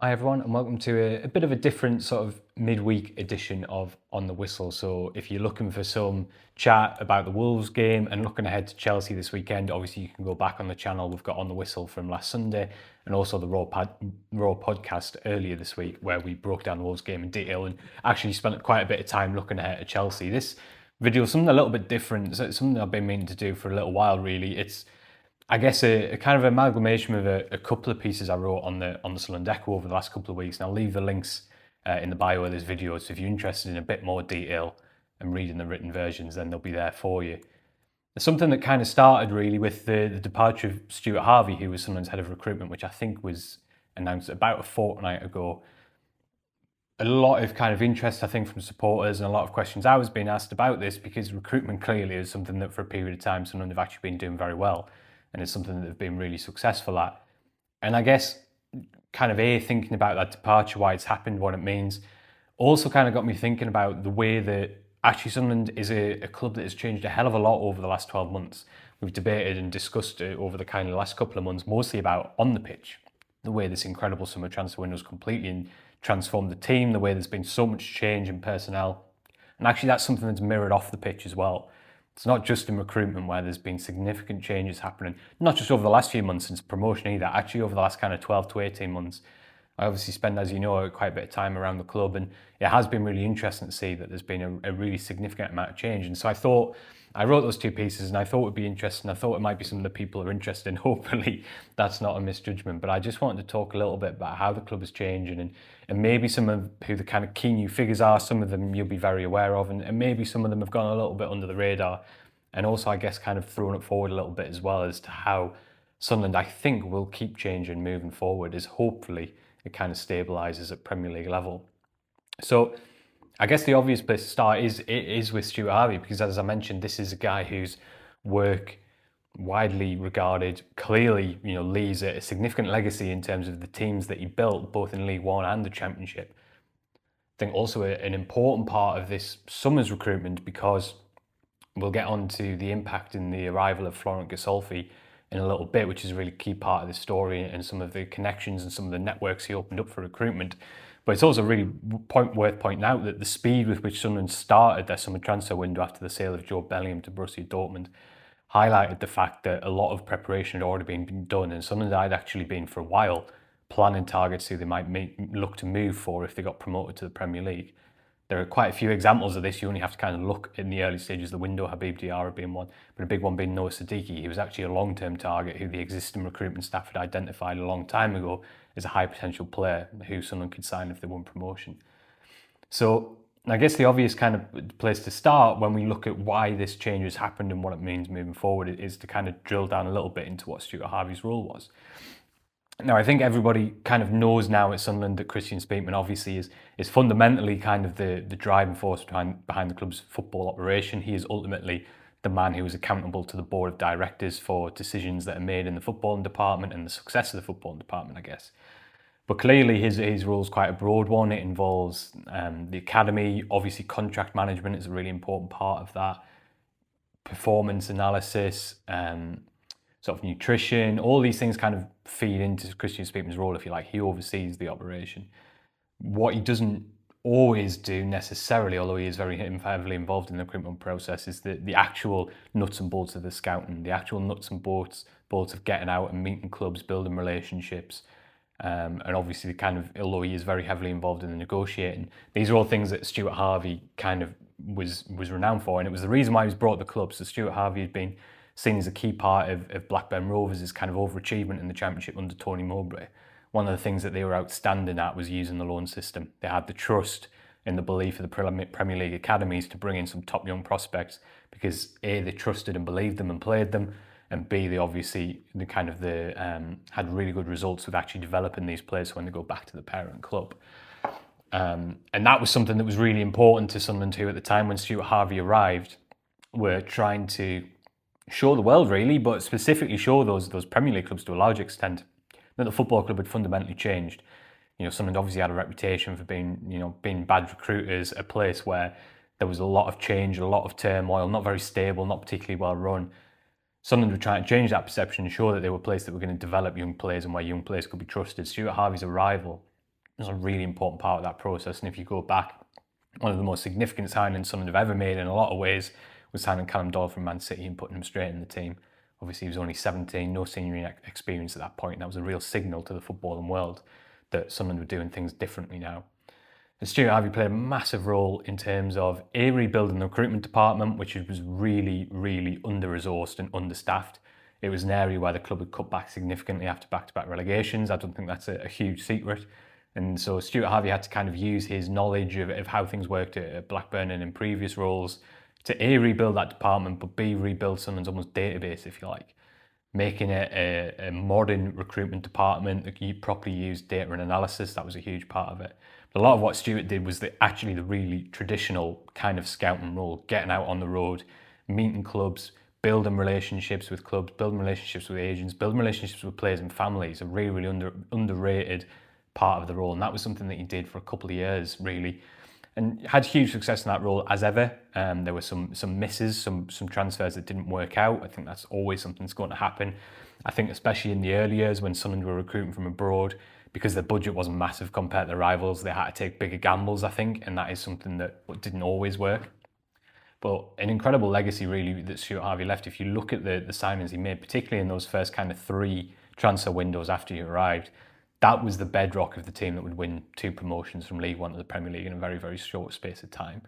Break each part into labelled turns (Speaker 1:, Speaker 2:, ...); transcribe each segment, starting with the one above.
Speaker 1: Hi everyone, and welcome to a bit of a different sort of midweek edition of On the Whistle. So if you're looking for some chat about the Wolves game and looking ahead to Chelsea this weekend, obviously you can go back on the channel. We've got On the Whistle from last Sunday and also the Raw podcast earlier this week where we broke down the Wolves game in detail and actually spent quite a bit of time looking ahead at Chelsea. This video is something a little bit different. So it's something I've been meaning to do for a little while really. It's I guess a kind of amalgamation of a couple of pieces I wrote on the Sunderland Echo over the last couple of weeks, and I'll leave the links in the bio of this video. So if you're interested in a bit more detail and reading the written versions, then they'll be there for you. There's something that kind of started really with the departure of Stuart Harvey, who was Sunderland's head of recruitment, which I think was announced about a fortnight ago. A lot of kind of interest, I think, from supporters and a lot of questions I was being asked about this because recruitment clearly is something that for a period of time Sunderland have actually been doing very well. And it's something that they've been really successful at. And I guess kind of thinking about that departure, why it's happened, what it means, also kind of got me thinking about the way that actually Sunderland is a club that has changed a hell of a lot over the last 12 months. We've debated and discussed it over the kind of last couple of months, mostly about on the pitch, the way this incredible summer transfer window has completely transformed the team, the way there's been so much change in personnel. And actually that's something that's mirrored off the pitch as well. It's not just in recruitment where there's been significant changes happening, not just over the last few months since promotion either, actually over the last kind of 12 to 18 months. I obviously spend, as you know, quite a bit of time around the club, and it has been really interesting to see that there's been a really significant amount of change. And so I wrote those two pieces and I thought it would be interesting. I thought it might be something that people are interested in. Hopefully that's not a misjudgment, but I just wanted to talk a little bit about how the club is changing and maybe some of who the kind of key new figures are. Some of them you'll be very aware of, and maybe some of them have gone a little bit under the radar. And also, I guess, kind of throwing it forward a little bit as well as to how Sunderland, I think, will keep changing moving forward as hopefully it kind of stabilises at Premier League level. So I guess the obvious place to start is with Stuart Harvey, because as I mentioned, this is a guy whose work widely regarded, clearly, leaves a significant legacy in terms of the teams that he built, both in League One and the Championship. I think also an important part of this summer's recruitment, because we'll get on to the impact in the arrival of Florent Gasolfi in a little bit, which is a really key part of the story and some of the connections and some of the networks he opened up for recruitment. But it's also really worth pointing out that the speed with which Sunderland started their summer transfer window after the sale of Joe Bellingham to Borussia Dortmund highlighted the fact that a lot of preparation had already been done, and Sunderland had actually been for a while planning targets who they might look to move for if they got promoted to the Premier League. There are quite a few examples of this. You only have to kind of look in the early stages of the window, Habib Diarra being one, but a big one being Noah Siddiqui. He was actually a long-term target who the existing recruitment staff had identified a long time ago as a high potential player who someone could sign if they won promotion. So I guess the obvious kind of place to start when we look at why this change has happened and what it means moving forward is to kind of drill down a little bit into what Stuart Harvey's role was. Now, I think everybody kind of knows now at Sunderland that Christian Speakman obviously is fundamentally kind of the driving force behind the club's football operation. He is ultimately the man who is accountable to the board of directors for decisions that are made in the footballing department and the success of the footballing department, I guess. But clearly his role is quite a broad one. It involves the academy. Obviously, contract management is a really important part of that. Performance analysis, sort of nutrition, all these things kind of feed into Christian Speakman's role, if you like. He oversees the operation. What he doesn't always do necessarily, although he is very heavily involved in the recruitment process, is the actual nuts and bolts of the scouting, the actual nuts and bolts of getting out and meeting clubs, building relationships. And obviously, although he is very heavily involved in the negotiating, these are all things that Stuart Harvey kind of was renowned for, and it was the reason why he was brought to the club. So Stuart Harvey had been seen as a key part of Blackburn Rovers' kind of overachievement in the Championship under Tony Mowbray. One of the things that they were outstanding at was using the loan system. They had the trust and the belief of the Premier League academies to bring in some top young prospects because A, they trusted and believed them and played them, and B, they obviously had really good results with actually developing these players when they go back to the parent club. And that was something that was really important to Sunderland who, at the time when Stuart Harvey arrived, were trying to show the world really, but specifically show those Premier League clubs to a large extent that the football club had fundamentally changed. Sunderland obviously had a reputation for being bad recruiters, a place where there was a lot of change, a lot of turmoil, not very stable, not particularly well run. Sunderland were trying to change that perception and show that they were a place that were going to develop young players and where young players could be trusted. Stuart Harvey's arrival was a really important part of that process. And if you go back, one of the most significant signings Sunderland have ever made in a lot of ways was signing Callum Doyle from Man City and putting him straight in the team. Obviously, he was only 17, no senior experience at that point, and that was a real signal to the footballing world that Sunderland were doing things differently now. And Stuart Harvey played a massive role in terms of rebuilding the recruitment department, which was really, really under-resourced and understaffed. It was an area where the club had cut back significantly after back-to-back relegations. I don't think that's a huge secret. And so Stuart Harvey had to kind of use his knowledge of how things worked at Blackburn and in previous roles to rebuild that department, but rebuild Sunderland's almost database, if you like, making it a modern recruitment department that properly used data and analysis. That was a huge part of it. But a lot of what Stuart did was actually the really traditional kind of scouting role, getting out on the road, meeting clubs, building relationships with clubs, building relationships with agents, building relationships with players and families, a really, really underrated part of the role. And that was something that he did for a couple of years, really, and had huge success in that role as ever. There were some misses, some transfers that didn't work out. I think that's always something that's going to happen. I think especially in the early years when Sunderland were recruiting from abroad, because their budget wasn't massive compared to their rivals, they had to take bigger gambles, I think, and that is something that didn't always work. But an incredible legacy, really, that Stuart Harvey left. If you look at the signings he made, particularly in those first kind of 3 transfer windows after he arrived, that was the bedrock of the team that would win 2 promotions from League One to the Premier League in a very, very short space of time.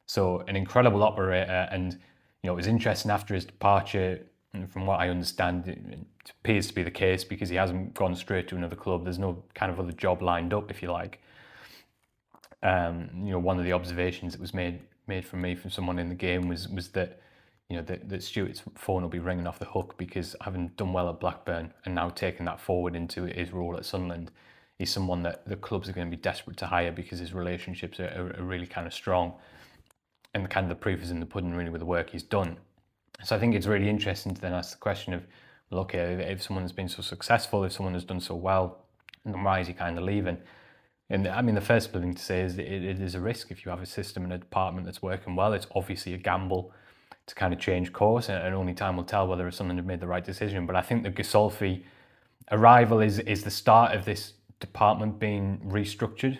Speaker 1: So an incredible operator, and it was interesting after his departure, and from what I understand, it appears to be the case because he hasn't gone straight to another club. There's no kind of other job lined up, if you like. One of the observations that was made from me from someone in the game was that that Stuart's phone will be ringing off the hook because having done well at Blackburn and now taking that forward into his role at Sunderland, he's someone that the clubs are going to be desperate to hire because his relationships are really kind of strong, and kind of the proof is in the pudding really with the work he's done. So I think it's really interesting to then ask the question of, well, okay, if someone has been so successful, if someone has done so well, then why is he kind of leaving? And I mean, the first thing to say is that it is a risk if you have a system and a department that's working well. It's obviously a gamble to kind of change course, and only time will tell whether someone had made the right decision. But I think the Ghisolfi arrival is the start of this department being restructured.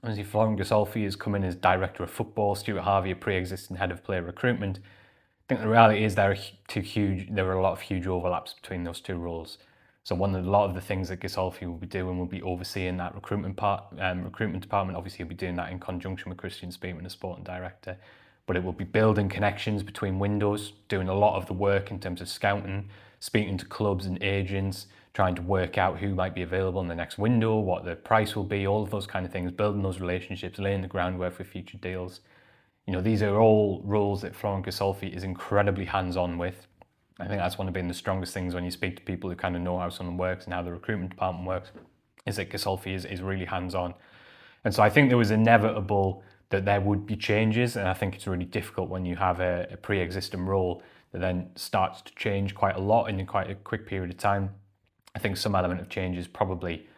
Speaker 1: Obviously, Florent Ghisolfi has come in as director of football, Stuart Harvey, a pre-existing head of player recruitment. I think the reality is there are a lot of huge overlaps between those 2 roles. So a lot of the things that Ghisolfi will be doing will be overseeing that recruitment department. Obviously, he'll be doing that in conjunction with Christian Speakman, the sporting director. But it will be building connections between windows, doing a lot of the work in terms of scouting, speaking to clubs and agents, trying to work out who might be available in the next window, what the price will be, all of those kind of things, building those relationships, laying the groundwork for future deals. These are all roles that Florent Ghisolfi is incredibly hands-on with. I think that's one of the strongest things when you speak to people who kind of know how something works and how the recruitment department works, is that Ghisolfi is really hands-on. And so I think there was inevitable that there would be changes, and I think it's really difficult when you have a pre-existing role that then starts to change quite a lot in quite a quick period of time. I think some element of change is probably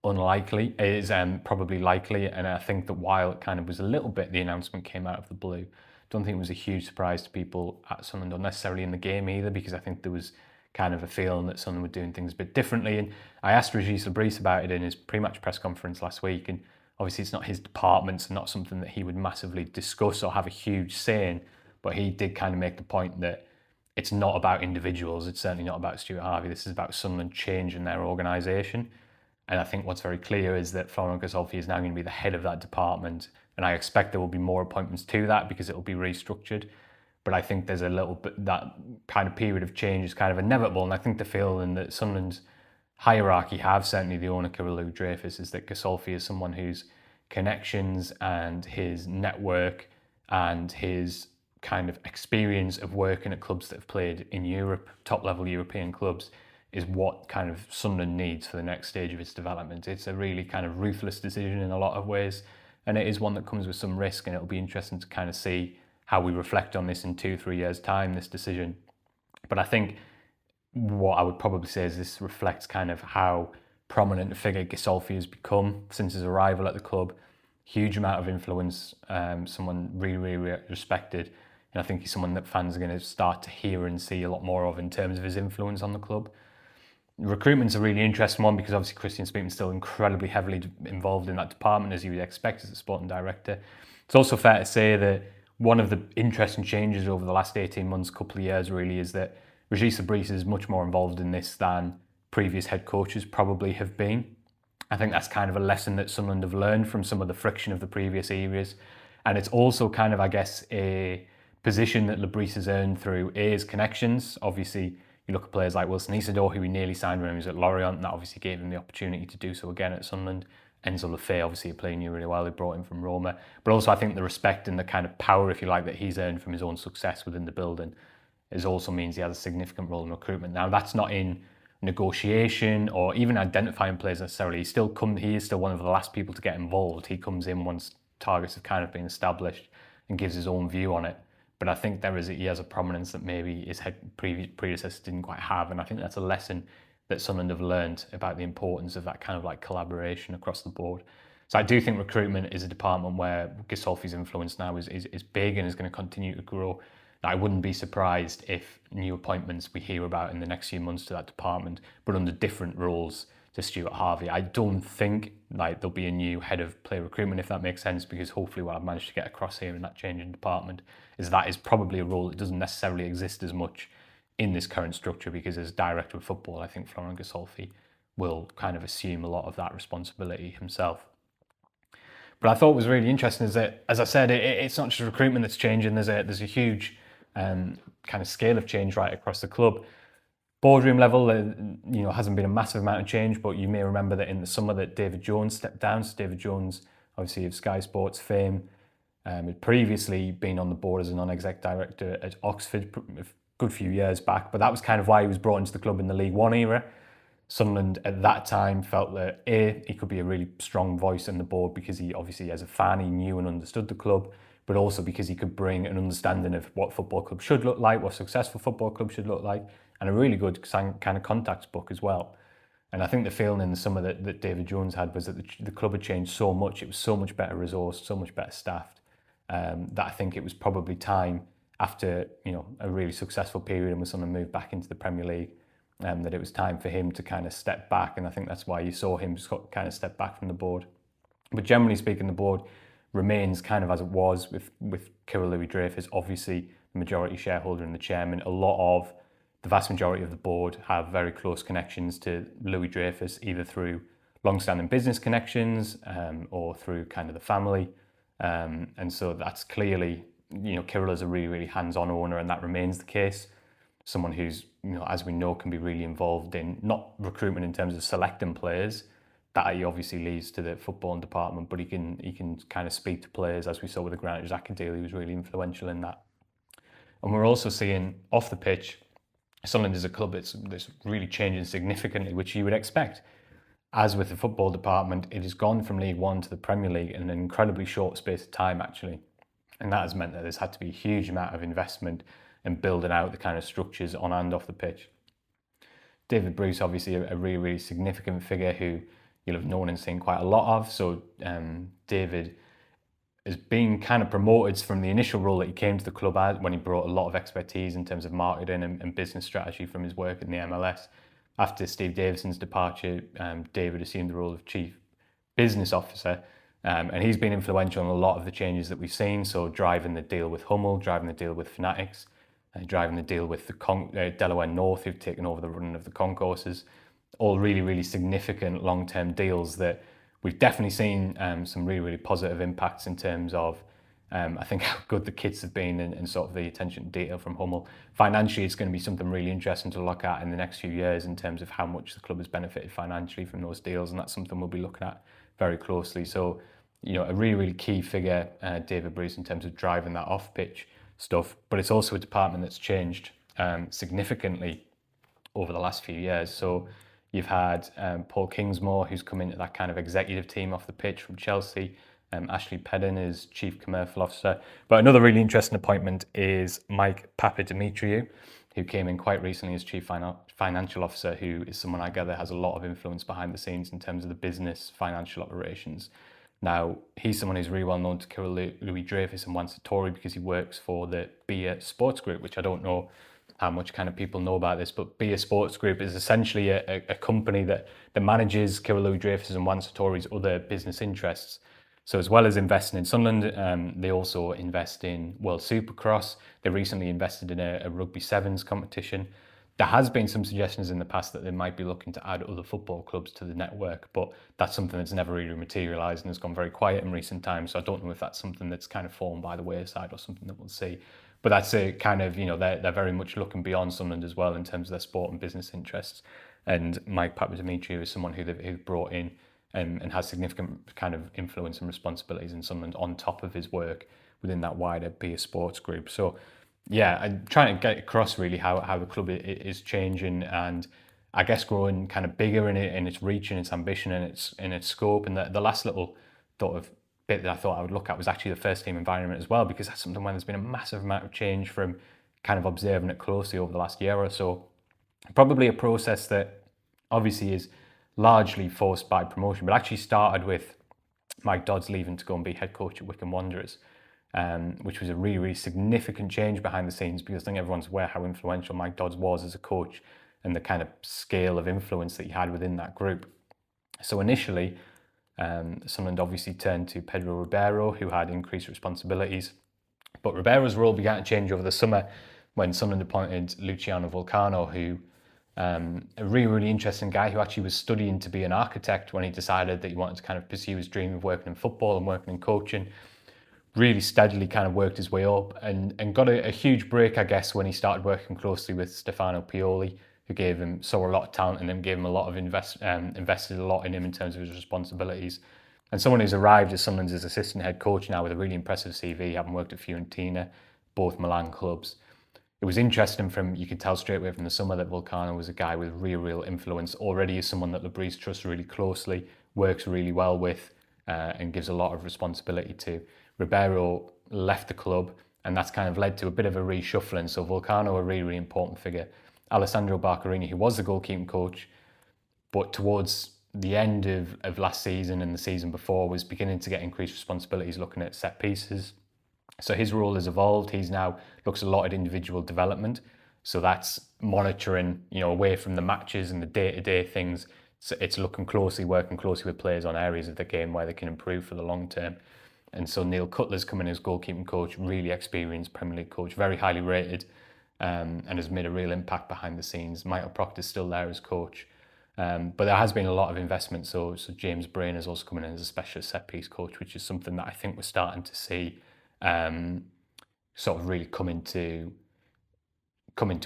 Speaker 1: probably likely, and I think that while it kind of was a little bit, the announcement came out of the blue, don't think it was a huge surprise to people at Sunderland, not necessarily in the game either, because I think there was kind of a feeling that Sunderland were doing things a bit differently. And I asked Régis Lebris about it in his pre-match press conference last week, and obviously it's not his department, so not something that he would massively discuss or have a huge say in, but he did kind of make the point that it's not about individuals, it's certainly not about Stuart Harvey, this is about Sunderland changing their organisation. And I think what's very clear is that Florent Ghisolfi is now going to be the head of that department, and I expect there will be more appointments to that because it will be restructured. But I think there's a little bit, that kind of period of change is kind of inevitable, and I think the feeling that Sunderland's hierarchy have, certainly the owner Kirill Dreyfus, is that Ghisolfi is someone whose connections and his network and his kind of experience of working at clubs that have played in Europe, top level European clubs, is what kind of Sunderland needs for the next stage of its development. It's a really kind of ruthless decision in a lot of ways, and it is one that comes with some risk, and it'll be interesting to kind of see how we reflect on this in 2-3 years' time, this decision. But I think what I would probably say is this reflects kind of how prominent a figure Ghisolfi has become since his arrival at the club. Huge amount of influence, someone really, really respected. And I think he's someone that fans are going to start to hear and see a lot more of in terms of his influence on the club. Recruitment's a really interesting one because obviously Christian Speakman's still incredibly heavily involved in that department, as you would expect as a sporting director. It's also fair to say that one of the interesting changes over the last 18 months, couple of years really, is that Régis Lebris is much more involved in this than previous head coaches probably have been. I think that's kind of a lesson that Sunderland have learned from some of the friction of the previous eras. And it's also kind of, I guess, a position that Lebris has earned through his connections. Obviously, you look at players like Wilson Isidore, who he nearly signed when he was at Lorient, and that obviously gave him the opportunity to do so again at Sunderland. Enzo Lefebvre, obviously a player he knew really well, he brought him from Roma. But also I think the respect and the kind of power, if you like, that he's earned from his own success within the building also means he has a significant role in recruitment. Now, that's not in negotiation or even identifying players necessarily. He is still one of the last people to get involved. He comes in once targets have kind of been established and gives his own view on it. But I think he has a prominence that maybe his predecessors didn't quite have, and I think that's a lesson that Sunderland have learned about the importance of that kind of like collaboration across the board. So I do think recruitment is a department where Gisolfi's influence now is big and is going to continue to grow. Now, I wouldn't be surprised if new appointments we hear about in the next few months to that department, but under different roles to Stuart Harvey. I don't think like there'll be a new head of player recruitment, if that makes sense, because hopefully what I've managed to get across here in that changing department is that is probably a role that doesn't necessarily exist as much in this current structure, because as director of football, I think Florent Gisolfi will kind of assume a lot of that responsibility himself. But I thought was really interesting is that, as I said, it's not just recruitment that's changing. There's a huge kind of scale of change right across the club. Boardroom level, hasn't been a massive amount of change, but you may remember that in the summer that David Jones stepped down. So David Jones, obviously of Sky Sports fame, had previously been on the board as a non-exec director at Oxford a good few years back, but that was kind of why he was brought into the club in the League One era. Sunderland at that time felt that he could be a really strong voice in the board because he obviously, as a fan, he knew and understood the club, but also because he could bring an understanding of what football club should look like, what a successful football club should look like, and a really good kind of contacts book as well. And I think the feeling in the summer that David Jones had was that the club had changed so much. It was so much better resourced, so much better staffed, that I think it was probably time after a really successful period and when Sunderland moved back into the Premier League, that it was time for him to kind of step back. And I think that's why you saw him kind of step back from the board. But generally speaking, the board remains kind of as it was with Kirill Louis-Dreyfus, obviously the majority shareholder and the chairman. The vast majority of the board have very close connections to Louis-Dreyfus, either through long-standing business connections or through kind of the family. And so that's clearly, Kirill is a really, really hands-on owner, and that remains the case. Someone who's, as we know, can be really involved in not recruitment in terms of selecting players. That he obviously leads to the football department, but he can kind of speak to players, as we saw with the Granit Xhaka deal. He was really influential in that. And we're also seeing off the pitch, Sunderland is a club that's really changing significantly, which you would expect. As with the football department, it has gone from League One to the Premier League in an incredibly short space of time, actually. And that has meant that there's had to be a huge amount of investment in building out the kind of structures on and off the pitch. David Bruce, obviously a really, really significant figure who you'll have known and seen quite a lot of. So David is being kind of promoted from the initial role that he came to the club as, when he brought a lot of expertise in terms of marketing and business strategy from his work in the MLS. After Steve Davison's departure, David assumed the role of Chief Business Officer, and he's been influential in a lot of the changes that we've seen. So driving the deal with Hummel, driving the deal with Fanatics, driving the deal with the Delaware North, who've taken over the running of the concourses. All really, really significant long-term deals that we've definitely seen some really, really positive impacts in terms of, I think, how good the kits have been and sort of the attention to detail from Hummel. Financially, it's going to be something really interesting to look at in the next few years in terms of how much the club has benefited financially from those deals, and that's something we'll be looking at very closely. So, a really, really key figure, David Bruce, in terms of driving that off-pitch stuff, but it's also a department that's changed significantly over the last few years. So you've had Paul Kingsmore, who's come into that kind of executive team off the pitch from Chelsea. Ashley Pedden is Chief Commercial Officer. But another really interesting appointment is Mike Papadimitriou, who came in quite recently as Chief Financial Officer, who is someone I gather has a lot of influence behind the scenes in terms of the business financial operations. Now, he's someone who's really well known to Kirill Louis-Dreyfus and Juan Sartori because he works for the Beer Sports Group, which I don't know how much kind of people know about this, but Be a Sports Group is essentially a company that manages Kira Louis-Dreyfus and Wan Sartori's other business interests. So as well as investing in Sunderland, they also invest in World Supercross. They recently invested in a rugby sevens competition. There has been some suggestions in the past that they might be looking to add other football clubs to the network, but that's something that's never really materialised and has gone very quiet in recent times. So I don't know if that's something that's kind of fallen by the wayside or something that we'll see. But that's a kind of, they're very much looking beyond Sunderland as well in terms of their sport and business interests. And Mike Papadimitriou is someone who they've brought in and has significant kind of influence and responsibilities in Sunderland on top of his work within that wider Be a Sports Group. So yeah, I'm trying to get across really how the club is changing and I guess growing kind of bigger in its reach and its ambition and its scope. And the last little sort of bit that I thought I would look at was actually the first team environment as well, because that's something where there's been a massive amount of change from kind of observing it closely over the last year or so. Probably a process that obviously is largely forced by promotion, but actually started with Mike Dodds leaving to go and be head coach at Wycombe Wanderers. Which was a really, really significant change behind the scenes, because I think everyone's aware how influential Mike Dodds was as a coach and the kind of scale of influence that he had within that group. So initially, Sunderland obviously turned to Pedro Ribeiro, who had increased responsibilities. But Ribeiro's role began to change over the summer when Sunderland appointed Luciano Vulcano, who a really, really interesting guy who actually was studying to be an architect when he decided that he wanted to kind of pursue his dream of working in football and working in coaching. Really steadily kind of worked his way up and got a huge break, I guess, when he started working closely with Stefano Pioli, who saw a lot of talent in him, gave him a lot of invested a lot in him in terms of his responsibilities. And someone who's arrived as Sunderland's assistant head coach now with a really impressive CV, having worked at Fiorentina, both Milan clubs. It was interesting you could tell straight away from the summer that Vulcano was a guy with real influence, already as someone that Lebris trusts really closely, works really well with, and gives a lot of responsibility to. Ribeiro left the club, and that's kind of led to a bit of a reshuffling. So Vulcano, a really, really important figure. Alessandro Barcarini, who was the goalkeeping coach, but towards the end of last season and the season before was beginning to get increased responsibilities looking at set pieces. So his role has evolved. He's now looks a lot at individual development. So that's monitoring, away from the matches and the day-to-day things. So it's working closely with players on areas of the game where they can improve for the long term. And so Neil Cutler's come in as goalkeeping coach, really experienced Premier League coach, very highly rated, and has made a real impact behind the scenes. Michael Proctor's still there as coach. But there has been a lot of investment. So James Brain has also come in as a specialist set-piece coach, which is something that I think we're starting to see sort of really come into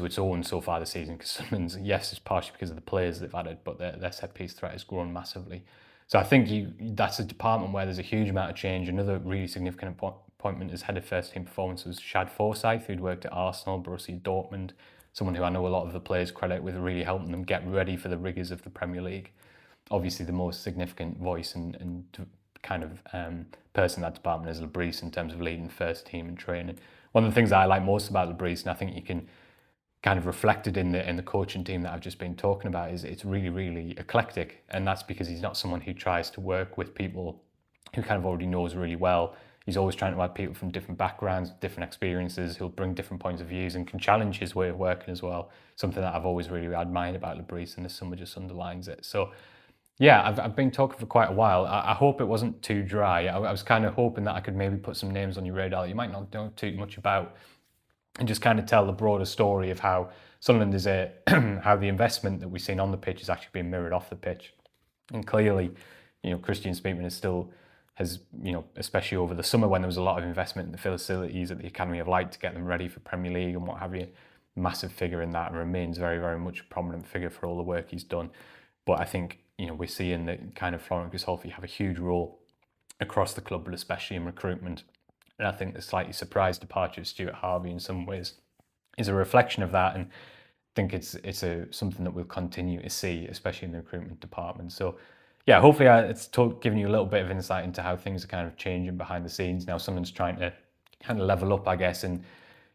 Speaker 1: its own so far this season. Because Sunderland's, yes, it's partially because of the players they've added, but their set-piece threat has grown massively. So I think that's a department where there's a huge amount of change. Another really significant appointment as head of first team performance was Shad Forsyth, who'd worked at Arsenal, Borussia Dortmund, someone who I know a lot of the players credit with really helping them get ready for the rigours of the Premier League. Obviously the most significant voice and kind of person in that department is Lebris in terms of leading first team and training. One of the things that I like most about Lebris, and I think you can kind of reflected in the coaching team that I've just been talking about, is it's really, really eclectic. And that's because he's not someone who tries to work with people who kind of already knows really well. He's always trying to add people from different backgrounds, different experiences, who'll bring different points of views and can challenge his way of working as well. Something that I've always really admired about Lebris, and this summer just underlines it. So yeah, I've been talking for quite a while. I hope it wasn't too dry. I was kind of hoping that I could maybe put some names on your radar that you might not know too much about, and just kind of tell the broader story of how Sunderland is how the investment that we've seen on the pitch is actually being mirrored off the pitch. And clearly, Christian Speakman has, especially over the summer when there was a lot of investment in the facilities at the Academy of Light to get them ready for Premier League and what have you, massive figure in that, and remains very, very much a prominent figure for all the work he's done. But I think, we're seeing that kind of Florent Grisholfi have a huge role across the club, but especially in recruitment. And I think the slightly surprise departure of Stuart Harvey in some ways is a reflection of that, and I think it's something that we'll continue to see, especially in the recruitment department. So yeah, hopefully it's giving you a little bit of insight into how things are kind of changing behind the scenes. Now someone's trying to kind of level up, I guess, and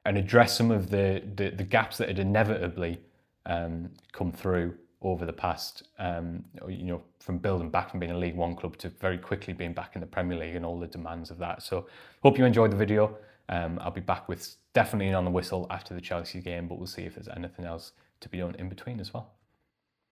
Speaker 1: address some of the gaps that had inevitably come through over the past, from building back from being a League One club to very quickly being back in the Premier League and all the demands of that. So hope you enjoyed the video. I'll be back with definitely on the whistle after the Chelsea game, but we'll see if there's anything else to be done in between as well.